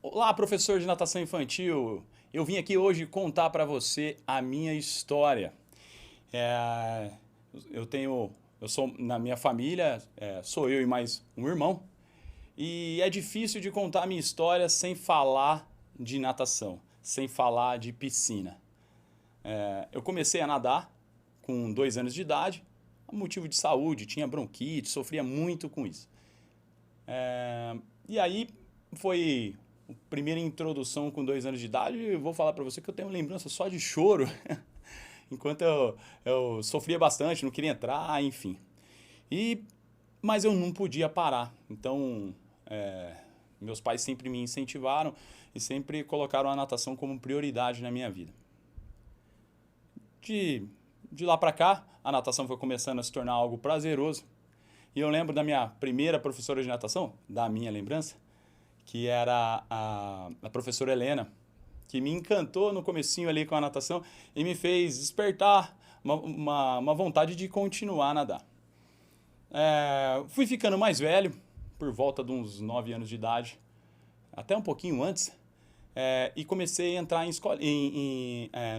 Olá, professor de natação infantil. Eu vim aqui hoje contar para você a minha história. É, eu sou na minha família, sou eu e mais um irmão. E é difícil de contar a minha história sem falar de natação, sem falar de piscina. Eu comecei a nadar com 2 anos de idade, motivo de saúde, tinha bronquite, sofria muito com isso. E aí foi a primeira introdução com 2 anos de idade. Eu vou falar para você que eu tenho lembrança só de choro, enquanto eu sofria bastante, não queria entrar, enfim. E, mas eu não podia parar. Então, meus pais sempre me incentivaram e sempre colocaram a natação como prioridade na minha vida. De lá para cá, a natação foi começando a se tornar algo prazeroso. E eu lembro da minha primeira professora de natação, da minha lembrança, que era a professora Helena, que me encantou no comecinho ali com a natação e me fez despertar uma vontade de continuar a nadar. Fui ficando mais velho, por volta de uns 9 anos de idade, até um pouquinho antes, e comecei a entrar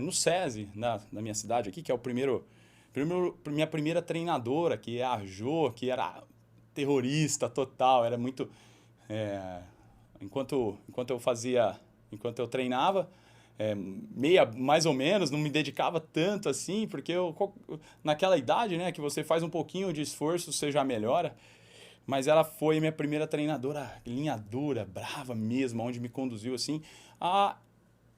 no SESI, da minha cidade aqui, que é minha primeira treinadora, que é a Jo, que era terrorista total, era muito... Enquanto eu treinava, mais ou menos, não me dedicava tanto assim, porque naquela idade, né, que você faz um pouquinho de esforço, você já melhora. Mas ela foi minha primeira treinadora, linha dura, brava mesmo, onde me conduziu assim a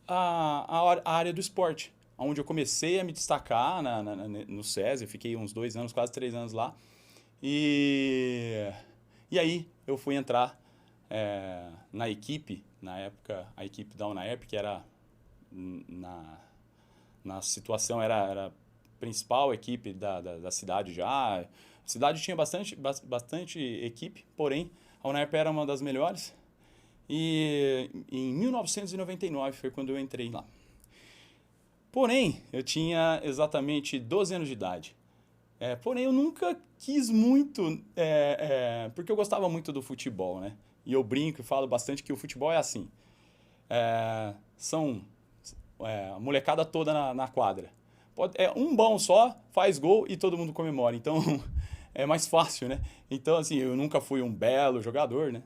área do esporte, onde eu comecei a me destacar no SESI. Eu fiquei uns 2 anos, quase 3 anos lá. E aí eu fui entrar na equipe, na época, a equipe da UNAERP, que era na situação, era a principal equipe da cidade já. A cidade tinha bastante equipe, porém a UNAERP era uma das melhores. E em 1999 foi quando eu entrei lá. Porém, eu tinha exatamente 12 anos de idade. Porém, eu nunca quis muito, porque eu gostava muito do futebol, né? E eu brinco e falo bastante que o futebol é assim. São a molecada toda na quadra. Um bom só, faz gol e todo mundo comemora. Então, é mais fácil, né? Então, assim, eu nunca fui um belo jogador, né?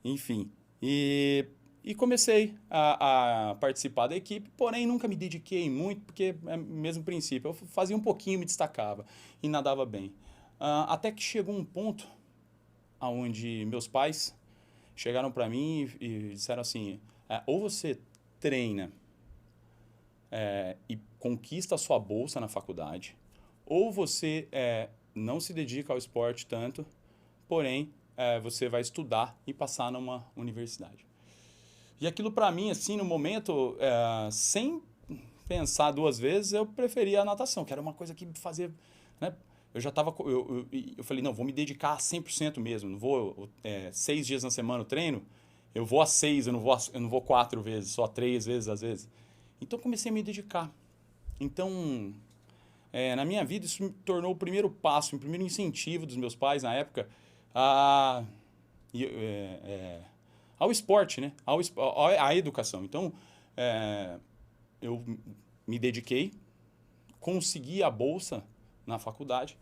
Enfim. E comecei a participar da equipe, porém nunca me dediquei muito, porque é o mesmo princípio. Eu fazia um pouquinho, me destacava e nadava bem. Até que chegou um ponto onde meus pais chegaram para mim e disseram assim: ou você treina e conquista a sua bolsa na faculdade, ou você não se dedica ao esporte tanto, porém você vai estudar e passar numa universidade. E aquilo para mim, assim, no momento, sem pensar duas vezes, eu preferia a natação, que era uma coisa que me fazia, né? Eu já estava, eu falei, não, vou me dedicar a 100% mesmo, não vou 6 dias na semana eu treino, eu vou a 6, eu não vou 4 vezes, só 3 vezes às vezes. Então comecei a me dedicar. Então, na minha vida, isso me tornou o primeiro passo, o primeiro incentivo dos meus pais na época a, ao esporte, né? À educação. Então, eu me dediquei, consegui a bolsa na faculdade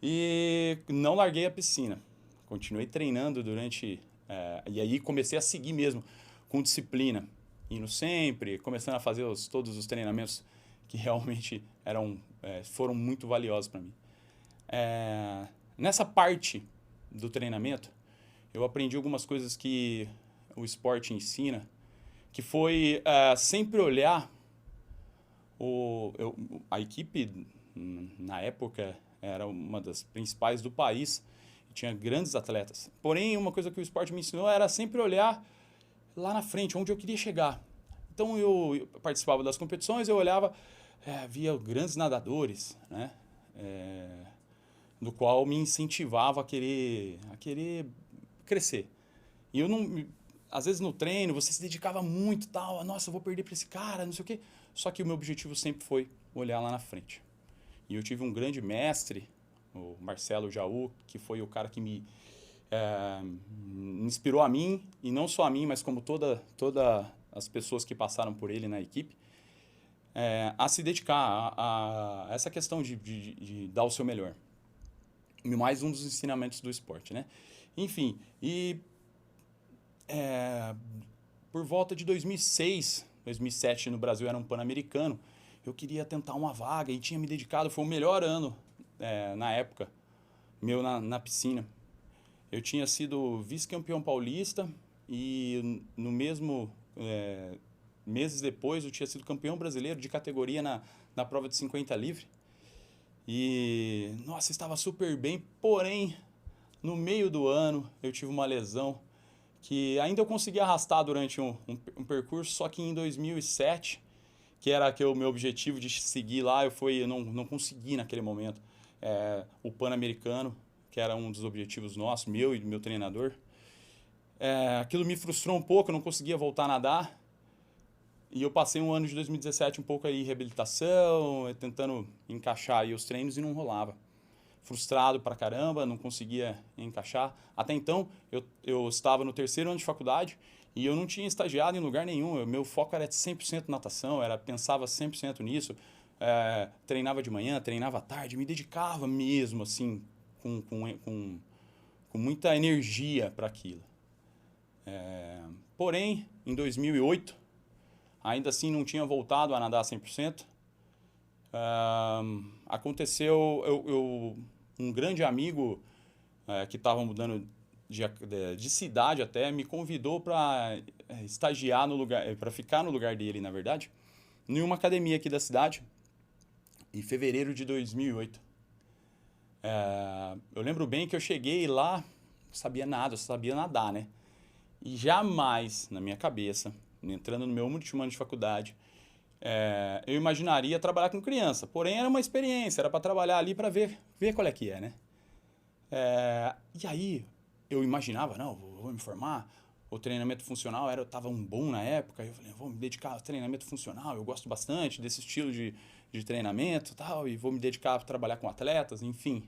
e não larguei a piscina. Continuei treinando e aí comecei a seguir mesmo, com disciplina. Indo sempre, começando a fazer todos os treinamentos que realmente foram muito valiosos para mim. Nessa parte do treinamento, eu aprendi algumas coisas que o esporte ensina, que foi sempre olhar a equipe, na época, era uma das principais do país, tinha grandes atletas. Porém, uma coisa que o esporte me ensinou era sempre olhar lá na frente, onde eu queria chegar. Então, eu participava das competições, eu olhava, via grandes nadadores, né? Do qual me incentivava a querer crescer. E eu não... Às vezes no treino você se dedicava muito, tal, nossa, eu vou perder para esse cara, não sei o quê. Só que o meu objetivo sempre foi olhar lá na frente. E eu tive um grande mestre, o Marcelo Jaú, que foi o cara que me inspirou a mim, e não só a mim, mas como todas as pessoas que passaram por ele na equipe, a se dedicar a essa questão de dar o seu melhor. Mais um dos ensinamentos do esporte, né? Enfim, por volta de 2006, 2007 no Brasil era um Pan-Americano, eu queria tentar uma vaga e tinha me dedicado, foi o melhor ano na época, meu na piscina. Eu tinha sido vice-campeão paulista e no mesmo... meses depois eu tinha sido campeão brasileiro de categoria na prova de 50 livre. E, nossa, estava super bem, porém, no meio do ano eu tive uma lesão que ainda eu consegui arrastar durante um percurso, só que em 2007, que era o meu objetivo de seguir lá, eu não consegui naquele momento. O Pan-Americano, que era um dos objetivos nossos, meu e do meu treinador. Aquilo me frustrou um pouco, eu não conseguia voltar a nadar. E eu passei um ano de 2017 um pouco aí em reabilitação, tentando encaixar aí os treinos e não rolava. Frustrado pra caramba, não conseguia encaixar. Até então, eu estava no 3º ano de faculdade e eu não tinha estagiado em lugar nenhum. Meu foco era 100% natação, pensava 100% nisso. Treinava de manhã, treinava à tarde, me dedicava mesmo, assim, com muita energia para aquilo. Porém, em 2008, ainda assim não tinha voltado a nadar 100%. Aconteceu, um grande amigo que estava mudando de cidade até, me convidou para estagiar no lugar, para ficar no lugar dele, na verdade, em uma academia aqui da cidade, em fevereiro de 2008. Eu lembro bem que eu cheguei lá, não sabia nada, eu sabia nadar, né? E jamais, na minha cabeça, entrando no meu último ano de faculdade, eu imaginaria trabalhar com criança. Porém, era uma experiência, era para trabalhar ali para ver qual é que é, né? E aí, eu imaginava, não, vou me formar. O treinamento funcional estava um boom na época. Eu falei, vou me dedicar ao treinamento funcional. Eu gosto bastante desse estilo de treinamento e tal. E vou me dedicar a trabalhar com atletas, enfim.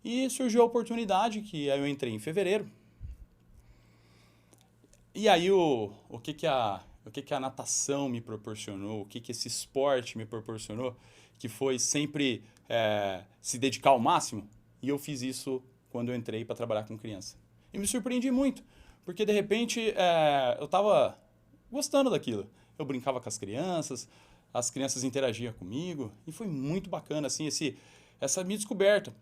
E surgiu a oportunidade que aí eu entrei em fevereiro. E aí o que a natação me proporcionou, o que esse esporte me proporcionou, que foi sempre se dedicar ao máximo. E eu fiz isso quando eu entrei para trabalhar com criança. E me surpreendi muito, porque de repente eu estava gostando daquilo. Eu brincava com as crianças interagiam comigo, e foi muito bacana assim, essa minha descoberta.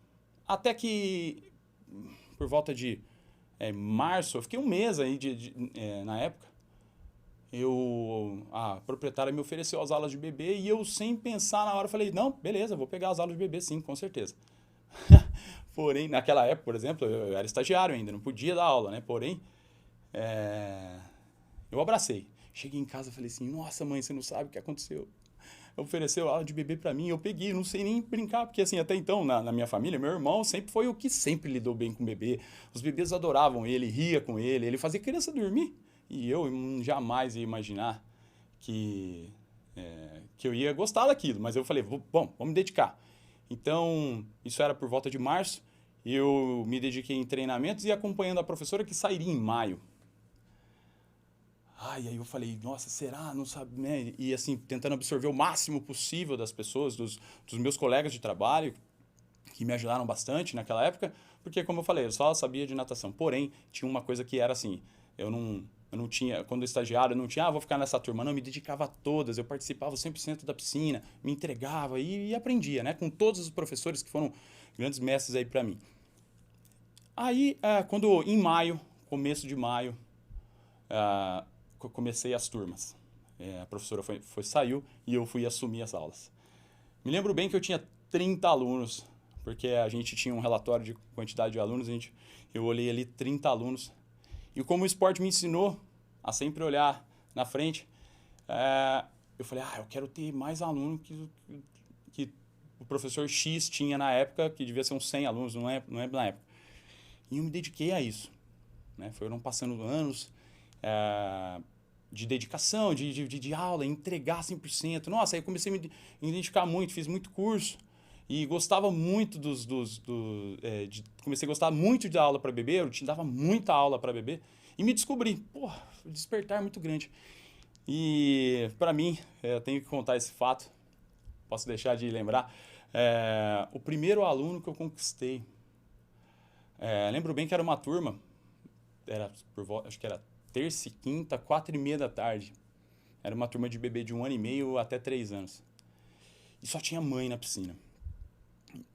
Até que, por volta de março, eu fiquei um mês aí na época, a proprietária me ofereceu as aulas de bebê e eu, sem pensar na hora, falei, não, beleza, vou pegar as aulas de bebê sim, com certeza. Porém, naquela época, por exemplo, eu era estagiário ainda, não podia dar aula, né? Porém, eu abracei. Cheguei em casa e falei assim, nossa mãe, você não sabe o que aconteceu. Ofereceu aula de bebê pra mim, eu peguei, não sei nem brincar, porque assim, até então, na minha família, meu irmão sempre foi o que sempre lidou bem com o bebê. Os bebês adoravam ele, ria com ele fazia criança dormir. E eu jamais ia imaginar que eu ia gostar daquilo, mas eu falei, bom, vamos me dedicar. Então, isso era por volta de março, eu me dediquei em treinamentos e acompanhando a professora que sairia em maio. E aí eu falei, nossa, será? Não sabe, né? E assim, tentando absorver o máximo possível das pessoas, dos meus colegas de trabalho, que me ajudaram bastante naquela época, porque, como eu falei, eu só sabia de natação. Porém, tinha uma coisa que era assim, eu não tinha, quando eu estagiário, eu não tinha, vou ficar nessa turma, não, eu me dedicava a todas, eu participava 100% da piscina, me entregava e aprendia, né? Com todos os professores que foram grandes mestres aí para mim. Aí, quando em maio, começo de maio, comecei as turmas. A professora saiu e eu fui assumir as aulas. Me lembro bem que eu tinha 30 alunos, porque a gente tinha um relatório de quantidade de alunos, eu olhei ali 30 alunos. E como o esporte me ensinou a sempre olhar na frente, eu falei, eu quero ter mais aluno que o professor X tinha na época, que devia ser uns 100 alunos, não é na época. E eu me dediquei a isso. Né? Foram passando anos de dedicação, de aula, entregar 100%. Nossa, aí eu comecei a me identificar muito, fiz muito curso. e gostava muito comecei a gostar muito da aula para bebê, eu te dava muita aula para bebê, e me descobri, pô, despertar muito grande. E, para mim, eu tenho que contar esse fato, posso deixar de lembrar, o primeiro aluno que eu conquistei, lembro bem que era uma turma, acho que era terça e quinta, 4h30 da tarde. Era uma turma de bebê de 1 ano e meio até 3 anos. E só tinha mãe na piscina.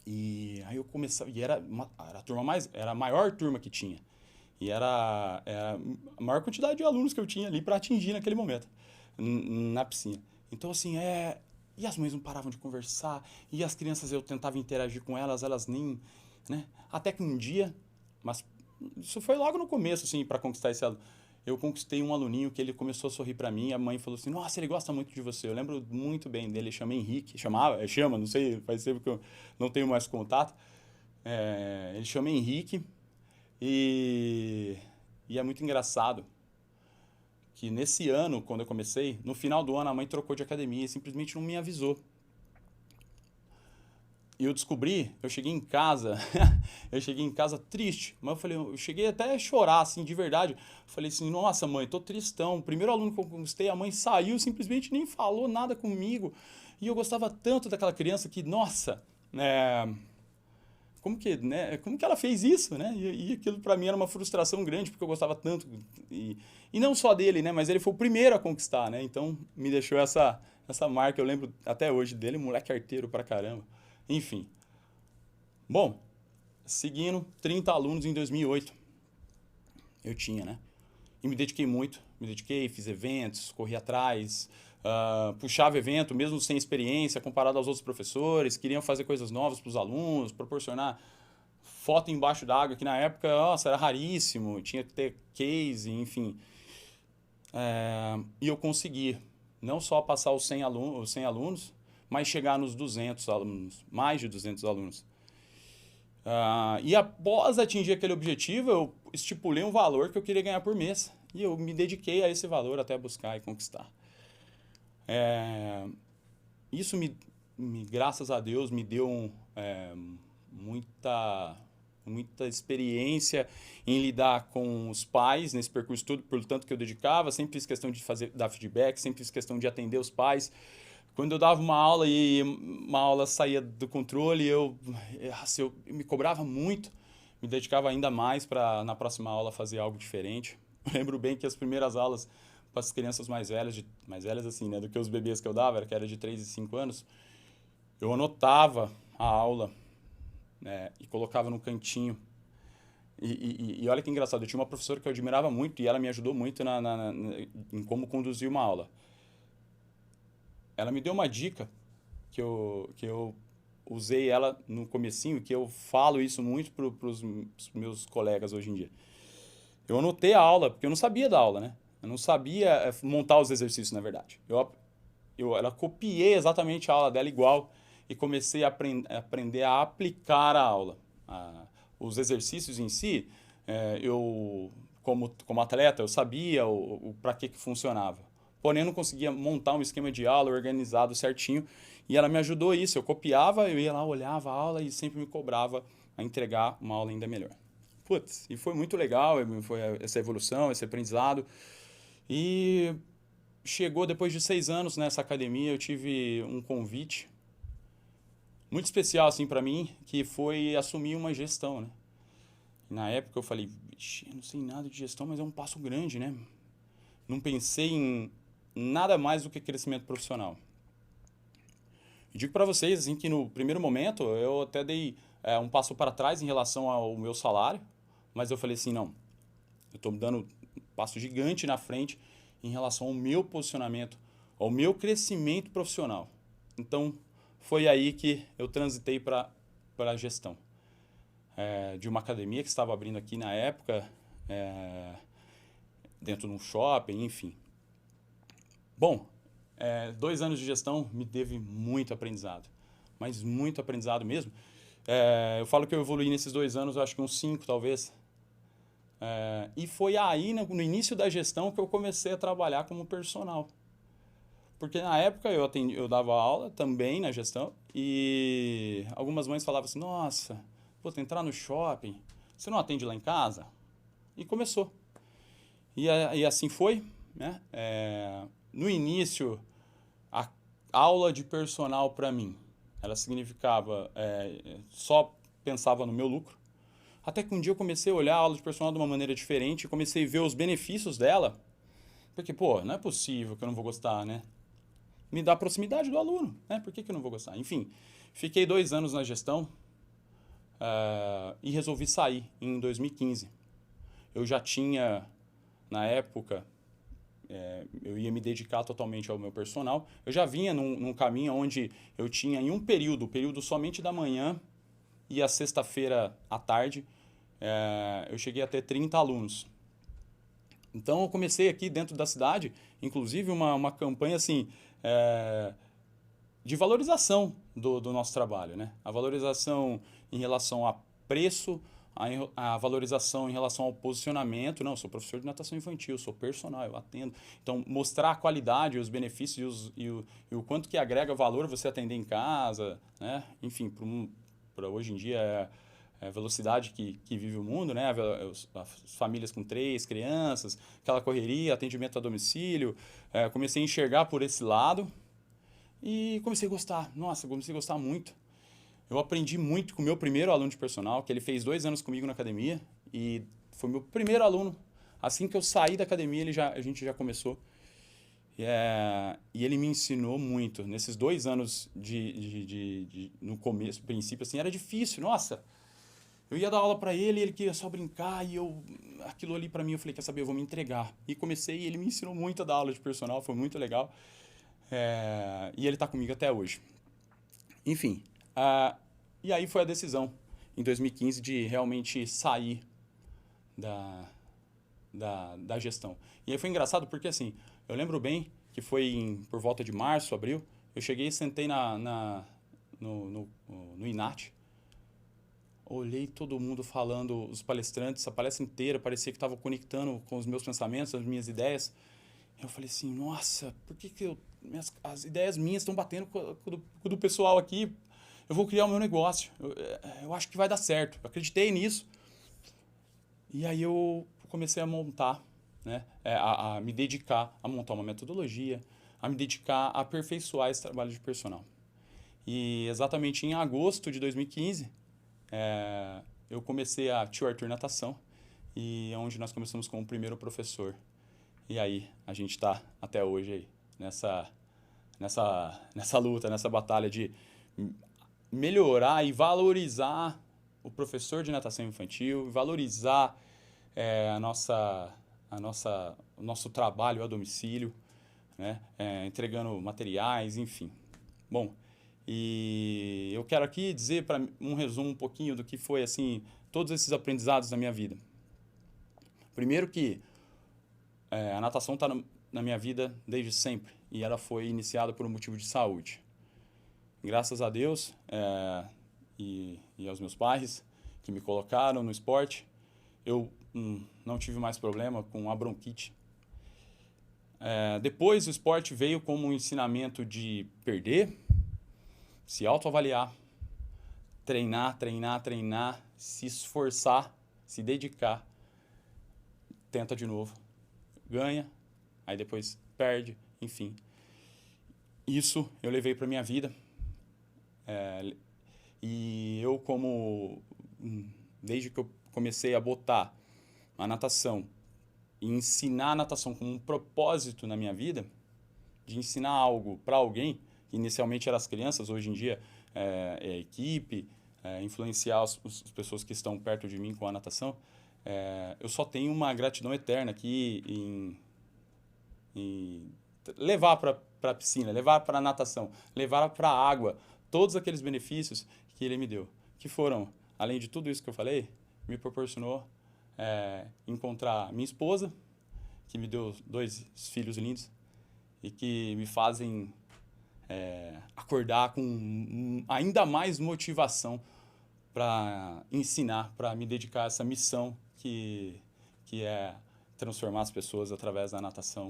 E aí eu comecei, e era a maior turma que tinha. E era a maior quantidade de alunos que eu tinha ali para atingir naquele momento, na piscina. Então, assim, e as mães não paravam de conversar, e as crianças eu tentava interagir com elas, elas nem, né? Até que um dia, mas isso foi logo no começo, assim, para conquistar esse aluno. Eu conquistei um aluninho que ele começou a sorrir para mim, e a mãe falou assim, nossa, ele gosta muito de você. Eu lembro muito bem dele, chama Henrique, chama, não sei, faz tempo que eu não tenho mais contato. Ele chama Henrique, e é muito engraçado que nesse ano, quando eu comecei, no final do ano a mãe trocou de academia e simplesmente não me avisou. E eu descobri, eu cheguei em casa triste, mas eu cheguei até a chorar, assim, de verdade. Falei assim, nossa mãe, tô tristão. O primeiro aluno que eu conquistei, a mãe saiu, simplesmente nem falou nada comigo. E eu gostava tanto daquela criança que, nossa, como que ela fez isso, né? E aquilo para mim era uma frustração grande, porque eu gostava tanto. E não só dele, né? Mas ele foi o primeiro a conquistar, né? Então me deixou essa marca, eu lembro até hoje dele, moleque arteiro pra caramba. Enfim. Bom, seguindo, 30 alunos em 2008. Eu tinha, né? E me dediquei muito. Fiz eventos, corri atrás, puxava evento, mesmo sem experiência, comparado aos outros professores. Queriam fazer coisas novas para os alunos, proporcionar foto embaixo d'água, que na época, nossa, era raríssimo. Tinha que ter case, enfim. E eu consegui não só passar os 100 alunos, mas chegar nos 200 alunos, mais de 200 alunos. E após atingir aquele objetivo, eu estipulei um valor que eu queria ganhar por mês. E eu me dediquei a esse valor até buscar e conquistar. Isso, graças a Deus, me deu muita experiência em lidar com os pais nesse percurso todo, pelo tanto que eu dedicava. Sempre fiz questão de dar feedback, sempre fiz questão de atender os pais. Quando eu dava uma aula e uma aula saía do controle, eu me cobrava muito, me dedicava ainda mais para na próxima aula fazer algo diferente. Eu lembro bem que as primeiras aulas para as crianças mais velhas assim, né, do que os bebês que eu dava, que era de 3 e 5 anos, eu anotava a aula, né, e colocava no cantinho. E olha que engraçado, eu tinha uma professora que eu admirava muito e ela me ajudou muito em como conduzir uma aula. Ela me deu uma dica que eu usei ela no comecinho, que eu falo isso muito para os meus colegas hoje em dia. Eu anotei a aula, porque eu não sabia da aula, né? Eu não sabia montar os exercícios, na verdade. Ela copiei exatamente a aula dela igual e comecei a aprender a aplicar a aula. Os exercícios em si, eu, como atleta, eu sabia para que funcionava. Porém, eu não conseguia montar um esquema de aula organizado certinho. E ela me ajudou isso. Eu copiava, eu ia lá, olhava a aula e sempre me cobrava a entregar uma aula ainda melhor. Putz, e foi muito legal, foi essa evolução, esse aprendizado. E chegou depois de 6 anos nessa academia, eu tive um convite muito especial assim para mim, que foi assumir uma gestão, né? E na época eu falei, vixe, eu não sei nada de gestão, mas é um passo grande, né? Não pensei em nada mais do que crescimento profissional. E digo para vocês assim, que no primeiro momento eu até dei um passo para trás em relação ao meu salário, mas eu falei assim, não, eu estou dando um passo gigante na frente em relação ao meu posicionamento, ao meu crescimento profissional. Então, foi aí que eu transitei para a gestão de uma academia que estava abrindo aqui na época, dentro de um shopping, enfim. Bom, 2 anos de gestão me teve muito aprendizado, mas muito aprendizado mesmo. Eu falo que eu evoluí nesses 2 anos, eu acho que uns 5 talvez. E foi aí, no início da gestão, que eu comecei a trabalhar como personal. Porque na época eu dava aula também na gestão e algumas mães falavam assim, nossa, vou entrar no shopping, você não atende lá em casa? E começou. E assim foi, né? No início, a aula de personal para mim, ela significava, só pensava no meu lucro. Até que um dia eu comecei a olhar a aula de personal de uma maneira diferente, comecei a ver os benefícios dela, porque, pô, não é possível que eu não vou gostar, né? Me dá proximidade do aluno, né? Por que eu não vou gostar? Enfim, fiquei 2 anos na gestão e resolvi sair em 2015. Eu já tinha, na época, eu ia me dedicar totalmente ao meu personal. Eu já vinha num caminho onde eu tinha em um período somente da manhã e a sexta-feira à tarde, eu cheguei a ter 30 alunos. Então eu comecei aqui dentro da cidade, inclusive uma campanha assim, de valorização do nosso trabalho, né? A valorização em relação a preço, a valorização em relação ao posicionamento. Não, eu sou professor de natação infantil, sou personal, eu atendo. Então, mostrar a qualidade, os benefícios e o quanto que agrega valor você atender em casa, né? Enfim, para hoje em dia é a velocidade que vive o mundo, né? As famílias com 3 crianças, aquela correria, atendimento a domicílio. Comecei a enxergar por esse lado e comecei a gostar. Nossa, comecei a gostar muito. Eu aprendi muito com o meu primeiro aluno de personal, que ele fez 2 anos comigo na academia e foi meu primeiro aluno. Assim que eu saí da academia, a gente já começou. E ele me ensinou muito. Nesses 2 anos no começo, princípio, assim, era difícil. Nossa, eu ia dar aula para ele, ele queria só brincar e aquilo ali para mim, eu falei, quer saber, eu vou me entregar. E comecei, e ele me ensinou muito a dar aula de personal, foi muito legal. E ele está comigo até hoje. Enfim, e aí foi a decisão, em 2015, de realmente sair da gestão. E aí foi engraçado porque, assim, eu lembro bem que foi por volta de março, abril, eu cheguei e sentei no INAT, olhei todo mundo falando, os palestrantes, a palestra inteira, parecia que estava conectando com os meus pensamentos, as minhas ideias. Eu falei assim, nossa, por que as ideias minhas estão batendo com o do pessoal aqui? Eu vou criar o meu negócio. Eu acho que vai dar certo. Eu acreditei nisso. E aí eu comecei a montar, né? A me dedicar a montar uma metodologia, a me dedicar a aperfeiçoar esse trabalho de personal. E exatamente em agosto de 2015, eu comecei a Tio Arthur Natação, e é onde nós começamos como primeiro professor. E aí, a gente está até hoje aí, nessa luta, nessa batalha de melhorar e valorizar o professor de natação infantil, valorizar o nosso trabalho a domicílio, né? Entregando materiais, enfim. Bom, e eu quero aqui dizer para um resumo um pouquinho do que foi assim todos esses aprendizados na minha vida. Primeiro que a natação está na minha vida desde sempre e ela foi iniciada por um motivo de saúde. Graças a Deus e aos meus pais que me colocaram no esporte, eu não tive mais problema com a bronquite. Depois o esporte veio como um ensinamento de perder, se autoavaliar, treinar, se esforçar, se dedicar, tenta de novo, ganha, aí depois perde, enfim. Isso eu levei para minha vida. E eu desde que eu comecei a botar a natação e ensinar a natação como um propósito na minha vida, de ensinar algo para alguém, que inicialmente eram as crianças, hoje em dia é a equipe, influenciar as pessoas que estão perto de mim com a natação, eu só tenho uma gratidão eterna aqui em levar para a piscina, levar para a natação, levar para a água, todos aqueles benefícios que ele me deu, que foram, além de tudo isso que eu falei, me proporcionou encontrar minha esposa, que me deu 2 filhos lindos e que me fazem acordar com ainda mais motivação para ensinar, para me dedicar a essa missão que é transformar as pessoas através da natação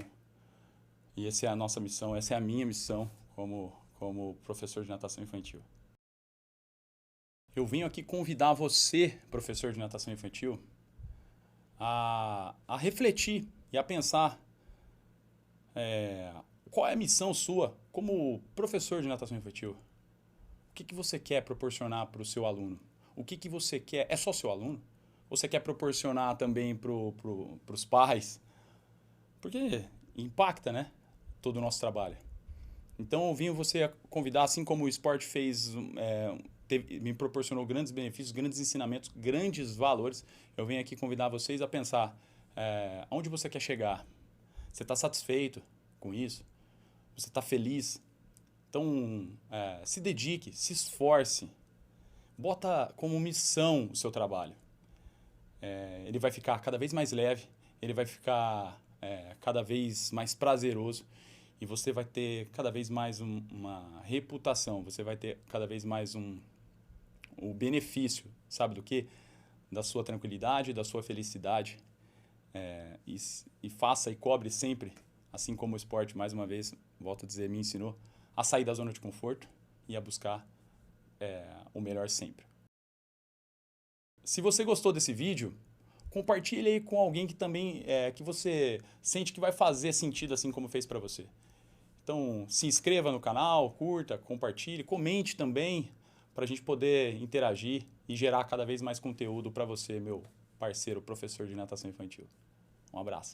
E essa é a nossa missão, essa é a minha missão como professor de natação infantil. Eu venho aqui convidar você, professor de natação infantil, a refletir e a pensar qual é a missão sua como professor de natação infantil. O que você quer proporcionar para o seu aluno? O que você quer? É só seu aluno? Ou você quer proporcionar também para os pais? Porque impacta, né? Todo o nosso trabalho. Então eu vim você convidar, assim como o esporte me proporcionou grandes benefícios, grandes ensinamentos, grandes valores, eu venho aqui convidar vocês a pensar onde você quer chegar. Você está satisfeito com isso? Você está feliz? Então, se dedique, se esforce. Bota como missão o seu trabalho. Ele vai ficar cada vez mais leve, ele vai ficar cada vez mais prazeroso e você vai ter cada vez mais uma reputação, você vai ter cada vez mais o benefício, sabe do quê? Da sua tranquilidade, da sua felicidade. E faça e cobre sempre, assim como o esporte, mais uma vez, volto a dizer, me ensinou, a sair da zona de conforto e a buscar o melhor sempre. Se você gostou desse vídeo, compartilhe aí com alguém que também que você sente que vai fazer sentido assim como fez para você. Então, se inscreva no canal, curta, compartilhe, comente também para a gente poder interagir e gerar cada vez mais conteúdo para você, meu parceiro, professor de natação infantil. Um abraço.